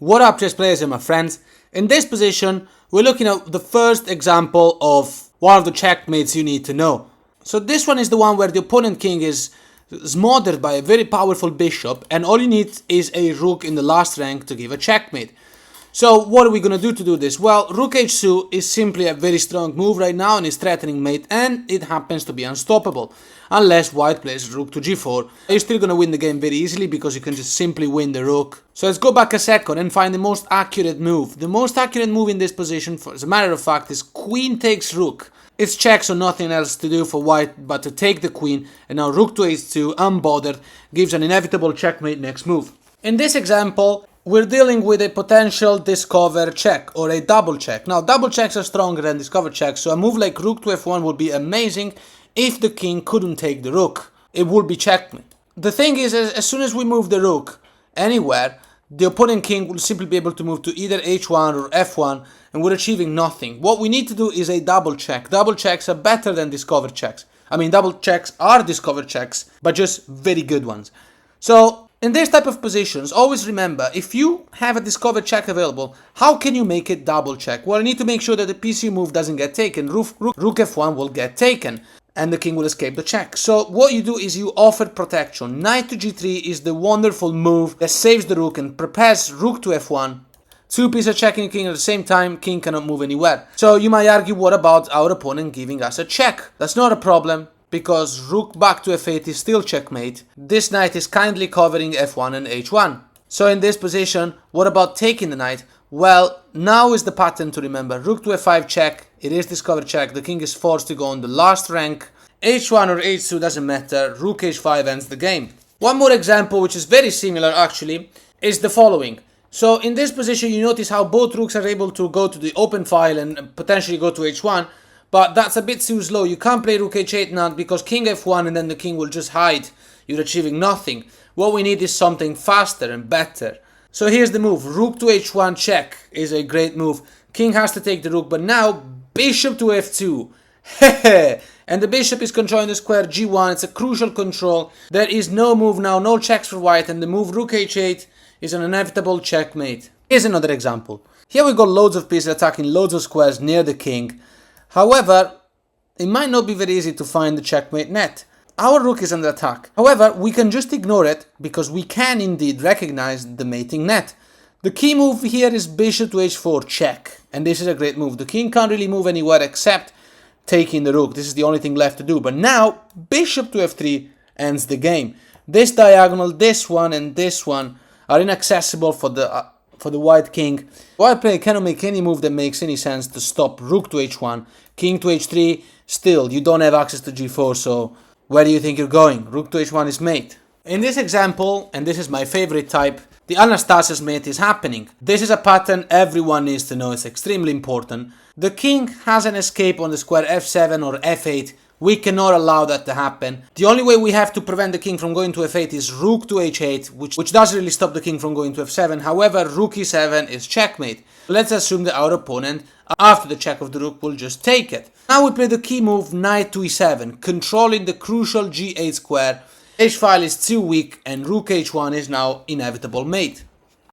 What up, chess players and my friends? In this position, we're looking at the first example of one of the checkmates you need to know. So this one is the one where the opponent king is smothered by a very powerful bishop, and all you need is a rook in the last rank to give a checkmate. So what are we going to do this? Well, rook h2 is simply a very strong move right now and is threatening mate, and it happens to be unstoppable. Unless white plays rook to g4, you're still going to win the game very easily because you can just simply win the rook. So let's go back a second and find the most accurate move. The most accurate move in this position, as a matter of fact, is queen takes rook. It's check, so nothing else to do for white but to take the queen, and now rook to h2, unbothered, gives an inevitable checkmate next move. In this example, we're dealing with a potential discover check or a double check. Now, double checks are stronger than discover checks, so a move like rook to f1 would be amazing if the king couldn't take the rook. It would be checkmate. The thing is, as soon as we move the rook anywhere, the opponent king will simply be able to move to either h1 or f1, and we're achieving nothing. What we need to do is a double check. Double checks are better than discover checks. I mean, double checks are discover checks, but just very good ones. So, in this type of positions, always remember, if you have a discover check available, how can you make it double check? Well, you need to make sure that the piece you move doesn't get taken. Rook f1 will get taken, and the king will escape the check. So what you do is you offer protection. Knight to g3 is the wonderful move that saves the rook and prepares rook to f1. Two pieces checking king at the same time, king cannot move anywhere. So you might argue, what about our opponent giving us a check? That's not a problem, because rook back to f8 is still checkmate. This knight is kindly covering f1 and h1. So in this position, what about taking the knight? Well, now is the pattern to remember. Rook to f5 check, it is discover check, the king is forced to go on the last rank. h1 or h2 doesn't matter, rook h5 ends the game. One more example, which is very similar actually, is the following. So in this position, you notice how both rooks are able to go to the open file and potentially go to h1, but that's a bit too slow. You can't play rook h8 now because king f1 and then the king will just hide. You're achieving nothing. What we need is something faster and better. So here's the move. Rook to h1 check is a great move. King has to take the rook, but now bishop to f2. And the bishop is controlling the square g1. It's a crucial control. There is no move now, no checks for white, and the move rook h8 is an inevitable checkmate. Here's another example. Here we got loads of pieces attacking loads of squares near the king. However, it might not be very easy to find the checkmate net. Our rook is under attack. However, we can just ignore it because we can indeed recognize the mating net. The key move here is bishop to h4 check, and this is a great move. The king can't really move anywhere except taking the rook. This is the only thing left to do. But now, bishop to f3 ends the game. This diagonal, this one, and this one are inaccessible for the white king. White player cannot make any move that makes any sense to stop rook to h1. King to h3, still, you don't have access to g4, so where do you think you're going? Rook to h1 is mate. In this example, and this is my favorite type, the Anastasios mate is happening. This is a pattern everyone needs to know, it's extremely important. The king has an escape on the square f7 or f8. We cannot allow that to happen. The only way we have to prevent the king from going to f8 is rook to h8, which doesn't really stop the king from going to f7. However, rook e7 is checkmate. Let's assume that our opponent, after the check of the rook, will just take it. Now we play the key move knight to e7, controlling the crucial g8 square. H file is too weak and rook h1 is now inevitable mate.